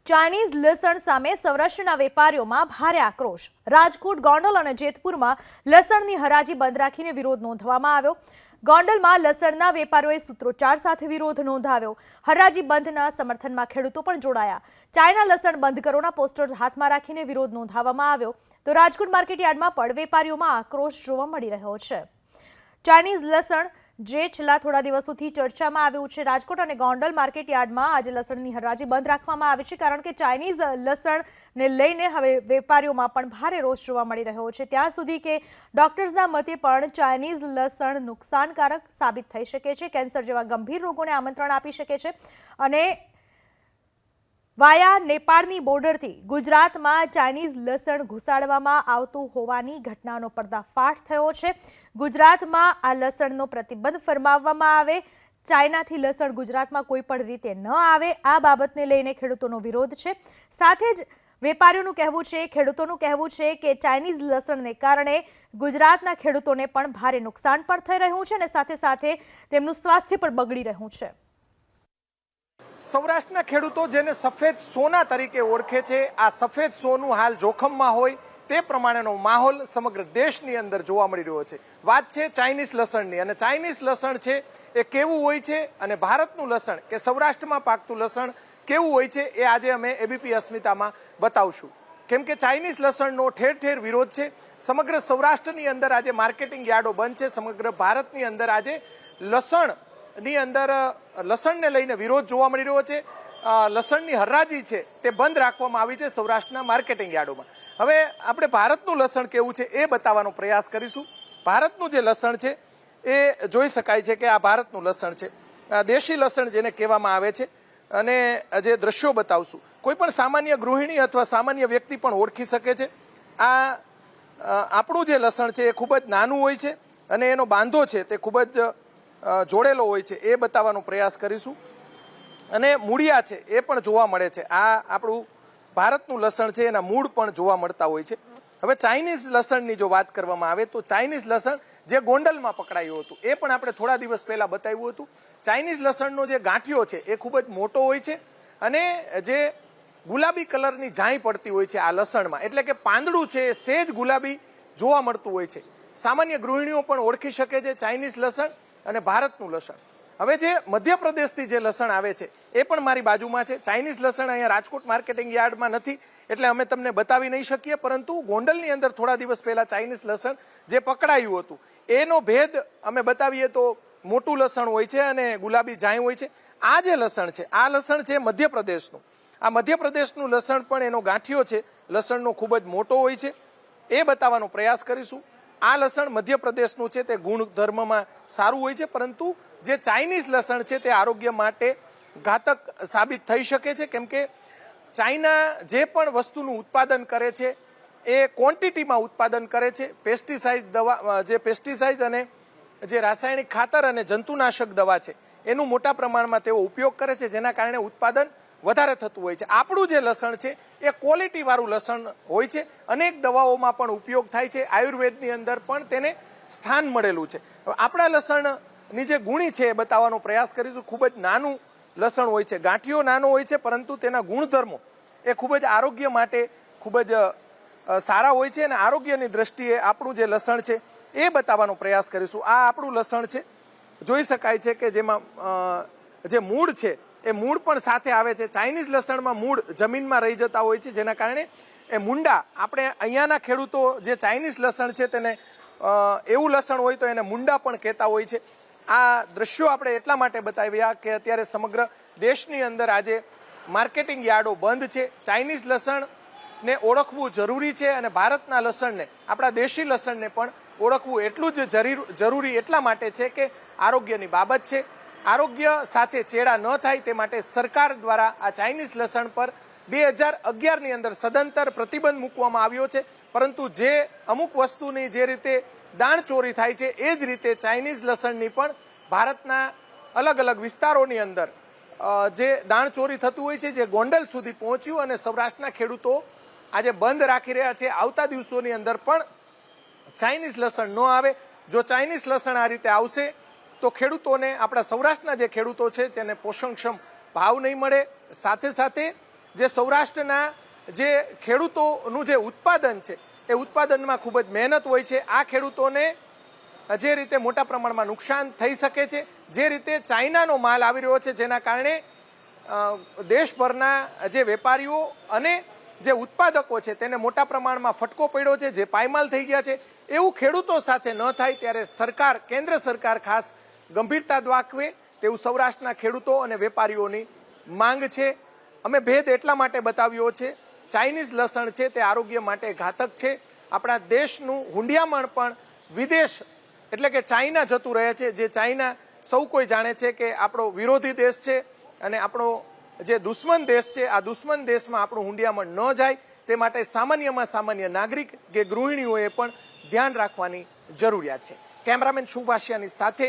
Chinese લસણ સામે સૌરાષ્ટ્રના વેપારીઓમાં ભારે આક્રોશ। રાજકોટ, ગોંડલ અને જેતપુરમાં લસણની હરાજી બંધ રાખીને વિરોધ નોંધવામાં આવ્યો। ગોંડલમાં લસણના વેપારીઓએ સૂત્રોચ્ચાર સાથે વિરોધ નોંધાવ્યો। હરાજી બંધના સમર્થનમાં ખેડૂતો પણ જોડાયા। ચાઇના લસણ બંધ કરોના પોસ્ટર્સ હાથમાં રાખીને વિરોધ નોંધાવવામાં આવ્યો। તો રાજકોટ માર્કેટયાર્ડમાં પણ વેપારીઓમાં આક્રોશ જોવા મળી રહ્યો છે। ચાઇનીઝ લસણ જે છેલ્લા થોડા દિવસોથી ચર્ચામાં આવ્યું છે। રાજકોટ અને ગોંડલ માર્કેટયાર્ડમાં આજે લસણની હરાજી બંધ રાખવામાં આવી છે, કારણ કે ચાઇનીઝ લસણને લઈને હવે વેપારીઓમાં પણ ભારે રોષ જોવા મળી રહ્યો છે। ત્યાં સુધી કે ડોક્ટર્સના મતે પણ ચાઇનીઝ લસણ નુકસાનકારક સાબિત થઈ શકે છે, કેન્સર જેવા ગંભીર રોગોને આમંત્રણ આપી શકે છે અને વાયા નેપાળની બોર્ડરથી ગુજરાતમાં ચાઇનીઝ લસણ ઘુસાડવામાં આવતું હોવાની ઘટનાનો પર્દાફાશ થયો છે। ગુજરાતમાં આ લસણનો પ્રતિબંધ ફરમાવવામાં આવે, ચાઇનાથી લસણ ગુજરાતમાં કોઈ પણ રીતે ન આવે, આ બાબતને લઈને ખેડૂતોનો વિરોધ છે। સાથે જ વેપારીઓનું કહેવું છે, ખેડૂતોનું કહેવું છે કે ચાઇનીઝ લસણને કારણે ગુજરાતના ખેડૂતોને પણ ભારે નુકસાન પણ થઈ રહ્યું છે અને સાથે સાથે તેમનું સ્વાસ્થ્ય પણ બગડી રહ્યું છે। સૌરાષ્ટ્રના ખેડૂતો જેને સફેદ સોના તરીકે ઓળખે છે, આ સફેદ સોનું હાલ જોખમમાં હોય તે પ્રમાણેનો માહોલ સમગ્ર દેશની અંદર જોવા મળી રહ્યો છે। વાત છે ચાઇનીઝ લસણની, અને ચાઇનીઝ લસણ છે એ કેવું હોય છે અને ભારતનું લસણ કે સૌરાષ્ટ્રમાં પાકતું લસણ કેવું હોય છે એ આજે અમે એબીપી અસ્મિતામાં બતાવશું। કેમ કે ચાઇનીઝ લસણનો ઠેર ઠેર વિરોધ છે। સમગ્ર સૌરાષ્ટ્રની અંદર આજે માર્કેટિંગ યાર્ડો બંધ છે। સમગ્ર ભારતની અંદર આજે લસણની અંદર લસણને લઈને વિરોધ જોવા મળી રહ્યો છે। લસણની હરાજી છે તે બંધ રાખવામાં આવી છે સૌરાષ્ટ્રના માર્કેટિંગ યાર્ડોમાં। હવે આપણે ભારતનું લસણ કેવું છે એ બતાવવાનો પ્રયાસ કરીશું। ભારતનું જે લસણ છે એ જોઈ શકાય છે કે આ ભારતનું લસણ છે, દેશી લસણ જેને કહેવામાં આવે છે, અને જે દ્રશ્યો બતાવશું કોઈ પણ સામાન્ય ગૃહિણી અથવા સામાન્ય વ્યક્તિ પણ ઓળખી શકે છે। આ આપણું જે લસણ છે એ ખૂબ જ નાનું હોય છે અને એનો બાંધો છે તે ખૂબ જ જોડેલો હોય છે, એ બતાવવાનો પ્રયાસ કરીશું। અને મૂળિયા છે એ પણ જોવા મળે છે। આ આપણું ભારતનું લસણ છે એના મૂળ પણ જોવા મળતા હોય છે। હવે ચાઇનીઝ લસણની જો વાત કરવામાં આવે તો ચાઇનીઝ લસણ જે ગોંડલમાં પકડાયું હતું એ પણ આપણે થોડા દિવસ પહેલા બતાવ્યું હતું। ચાઇનીઝ લસણનો જે ગાંઠિયો છે એ ખૂબ જ મોટો હોય છે અને જે ગુલાબી કલરની ઝાંય પડતી હોય છે આ લસણમાં, એટલે કે પાંદડું છે એ સેજ ગુલાબી જોવા મળતું હોય છે। સામાન્ય ગૃહિણીઓ પણ ઓળખી શકે છે ચાઇનીઝ લસણ અને ભારતનું લસણ। હવે જે મધ્યપ્રદેશથી જે લસણ આવે છે એ પણ મારી બાજુમાં છે। ચાઇનીઝ લસણ અહીંયા રાજકોટ માર્કેટિંગ યાર્ડમાં નથી એટલે અમે તમને બતાવી નહીં શકીએ, પરંતુ ગોંડલની અંદર થોડા દિવસ પહેલા ચાઇનીઝ લસણ જે પકડાયું હતું એનો ભેદ અમે બતાવીએ તો મોટું લસણ હોય છે અને ગુલાબી ઝાંય હોય છે। આ જે લસણ છે આ લસણ છે મધ્યપ્રદેશનું। આ મધ્યપ્રદેશનું લસણ પણ એનો ગાંઠિયો છે લસણનો ખૂબ જ મોટો હોય છે, એ બતાવવાનો પ્રયાસ કરીશું। આ લસણ મધ્યપ્રદેશનું છે તે ગુણધર્મમાં સારું હોય છે, પરંતુ જે ચાઇનીઝ લસણ છે તે આરોગ્ય માટે ઘાતક સાબિત થઈ શકે છે। કેમ કે ચાઇના જે પણ વસ્તુનું ઉત્પાદન કરે છે એ ક્વોન્ટિટીમાં ઉત્પાદન કરે છે। પેસ્ટિસાઇડ દવા, જે પેસ્ટિસાઇડ અને જે રાસાયણિક ખાતર અને જંતુનાશક દવા છે એનું મોટા પ્રમાણમાં તેઓ ઉપયોગ કરે છે, જેના કારણે ઉત્પાદન વધારે થતું હોય છે। આપણું જે લસણ છે એ ક્વોલિટી વાળું લસણ હોય છે, અનેક દવાઓમાં પણ ઉપયોગ થાય છે, આયુર્વેદની અંદર પણ તેને સ્થાન મળેલું છે। આપણા લસણની જે ગુણી છે એ બતાવવાનો પ્રયાસ કરીશું। ખૂબ જ નાનું લસણ હોય છે, ગાંઠિયો નાનો હોય છે, પરંતુ તેના ગુણધર્મો એ ખૂબ જ આરોગ્ય માટે ખૂબ જ સારા હોય છે અને આરોગ્યની દ્રષ્ટિએ આપણું જે લસણ છે એ બતાવવાનો પ્રયાસ કરીશું। આ આપણું લસણ છે, જોઈ શકાય છે કે જેમાં જે મૂળ છે એ મૂળ પણ સાથે આવે છે। ચાઇનીઝ લસણમાં મૂળ જમીનમાં રહી જતા હોય છે, જેના કારણે એ મુંડા, આપણે અહીંયાના ખેડૂતો જે ચાઇનીઝ લસણ છે તેને એવું લસણ હોય તો એને મુંડા પણ કહેતા હોય છે। આ દ્રશ્યો આપણે એટલા માટે બતાવ્યા કે અત્યારે સમગ્ર દેશની અંદર આજે માર્કેટિંગ યાર્ડો બંધ છે। ચાઇનીઝ લસણને ઓળખવું જરૂરી છે અને ભારતના લસણને, આપણા દેશી લસણને પણ ઓળખવું એટલું જ જરૂરી એટલા માટે છે કે આરોગ્યની બાબત છે। આરોગ્ય સાથે ચેડા ન થાય તે માટે સરકાર દ્વારા આ ચાઇનીઝ લસણ પર 2011ની અંદર સદંતર પ્રતિબંધ મૂકવામાં આવ્યો છે, પરંતુ જે અમુક વસ્તુની જે રીતે દાણ ચોરી થાય છે એ જ રીતે ચાઇનીઝ લસણની પણ ભારતના અલગ અલગ વિસ્તારોની અંદર જે દાણ ચોરી થતું હોય છે, જે ગોંડલ સુધી પહોંચ્યું અને સૌરાષ્ટ્રના ખેડૂતો આજે બંધ રાખી રહ્યા છે। આવતા દિવસોની અંદર પણ ચાઇનીઝ લસણ ન આવે। જો ચાઇનીઝ લસણ આ રીતે આવશે તો ખેડૂતોને, આપણા સૌરાષ્ટ્રના જે ખેડૂતો છે તેને પોષણક્ષમ ભાવ નહીં મળે, સાથે સાથે જે સૌરાષ્ટ્રના જે ખેડૂતોનું જે ઉત્પાદન છે એ ઉત્પાદનમાં ખૂબ જ મહેનત હોય છે. આ ખેડૂતોને જે રીતે મોટા પ્રમાણમાં નુકસાન થઈ શકે છે, જે રીતે ચાઇનાનો માલ આવી રહ્યો છે, જેના કારણે દેશભરના જે વેપારીઓ અને જે ઉત્પાદકો છે તેને મોટા પ્રમાણમાં ફટકો પડ્યો છે, જે પાયમાલ થઈ ગયા છે. એવું ખેડૂતો સાથે ન થાય ત્યારે સરકાર, કેન્દ્ર સરકાર ખાસ ગંભીરતા દાખવે તેવું સૌરાષ્ટ્રના ખેડૂતો અને વેપારીઓની માંગ છે. અમે ભેદ એટલા માટે બતાવ્યો છે, ચાઇનીઝ લસણ છે તે આરોગ્ય માટે ઘાતક છે. આપણા દેશનું હુંડિયામણ પણ વિદેશ એટલે કે ચાઇના જતું રહે છે, જે ચાઇના સૌ કોઈ જાણે છે કે આપણો વિરોધી દેશ છે અને આપણો જે દુશ્મન દેશ છે. આ દુશ્મન દેશમાં આપણું હુંડિયામણ ન જાય તે માટે સામાન્યમાં સામાન્ય નાગરિક કે ગૃહિણીઓએ પણ ધ્યાન રાખવાની જરૂરિયાત છે. કેમેરામેન શુભાશિયાની સાથે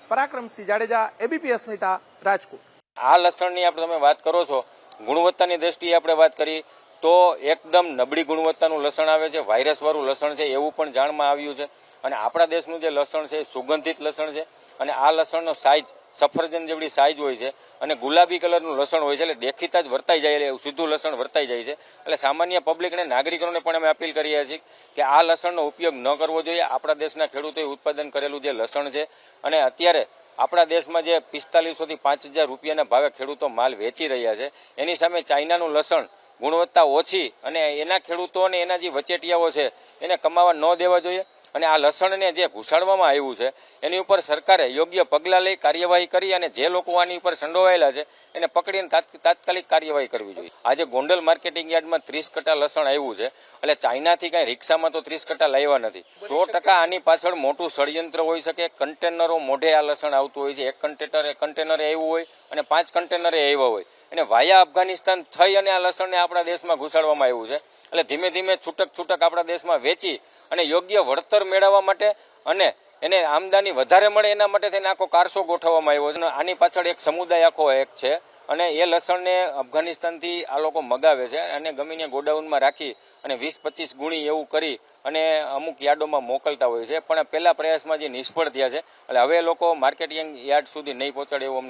પરાક્રમસિંહ જાડેજા, એબીપી અસ્મિતા, રાજકોટ. આ લસણની આપણે તમે વાત કરો છો, ગુણવત્તાની દ્રષ્ટિએ આપણે વાત કરી તો એકદમ નબળી ગુણવત્તાનું લસણ આવે છે, વાયરસવાળું લસણ છે એવું પણ જાણમાં આવ્યું છે. અને આપણા દેશનું જે લસણ છે એ સુગંધિત લસણ છે અને આ લસણનો સાઇઝ સફરજન જેવડી સાઇઝ હોય છે અને ગુલાબી કલરનું લસણ હોય છે, એટલે દેખીતા જ વર્તાઈ જાય, એટલે સીધું લસણ વર્તાઈ જાય છે. એટલે સામાન્ય પબ્લિક અને નાગરિકોને પણ અમે અપીલ કરીએ છીએ કે આ લસણનો ઉપયોગ ન કરવો જોઈએ. આપણા દેશના ખેડૂતોએ ઉત્પાદન કરેલું જે લસણ છે અને અત્યારે આપણા દેશમાં જે 4500 થી 5000 રૂપિયાના ભાવે ખેડૂતો માલ વેચી રહ્યા છે, એની સામે ચાઇનાનું લસણ ગુણવત્તા ઓછી અને એના ખેડૂતો અને એના જે વચેટિયાઓ છે એને કમાવા ન દેવા જોઈએ. અને આ લસણને જે ઘુસાડવામાં આવ્યું છે એની ઉપર સરકારે યોગ્ય પગલાં લઈ કાર્યવાહી કરી અને જે લોકો આની ઉપર સંડોવાયેલા છે એને પકડીને તાત્કાલિક કાર્યવાહી કરવી જોઈએ. આજે ગોંડલ માર્કેટિંગ યાર્ડમાં 30 કટ્ટા લસણ આવ્યું છે, એટલે ચાઇનાથી કઈ રિક્ષામાં તો 30 કટ્ટા લાવ્યા નથી. 100% આની પાછળ મોટું ષડયંત્ર હોઈ શકે. કન્ટેનરો મોઢે આ લસણ આવતું હોય છે, એક કન્ટેનરે આવ્યું હોય અને 5 કન્ટેનરે આવ્યા હોય અને વાયા અફઘાનિસ્તાન થઈ અને આ લસણને આપણા દેશમાં ઘુસાડવામાં આવ્યું છે. એટલે ધીમે ધીમે છૂટક આપણા દેશમાં વેચી અને યોગ્ય વળતર મેળવવા માટે અને એને આમદાની વધારે મળે એના માટે થઈને આખો કારસો ગોઠવવામાં આવ્યો છે. આની પાછળ એક સમુદાય આખો એક છે અને એ લસણને અફઘાનિસ્તાનથી આ લોકો મગાવે છે અને ગમીને ગોડાઉનમાં રાખી અને 20-25 ગુણી એવું કરી અને અમુક યાર્ડોમાં મોકલતા હોય છે. પણ પહેલા પ્રયાસમાં જે નિષ્ફળ થયા છે, એટલે હવે લોકો માર્કેટિંગ યાર્ડ સુધી નહીં પહોંચાડે એવું અમને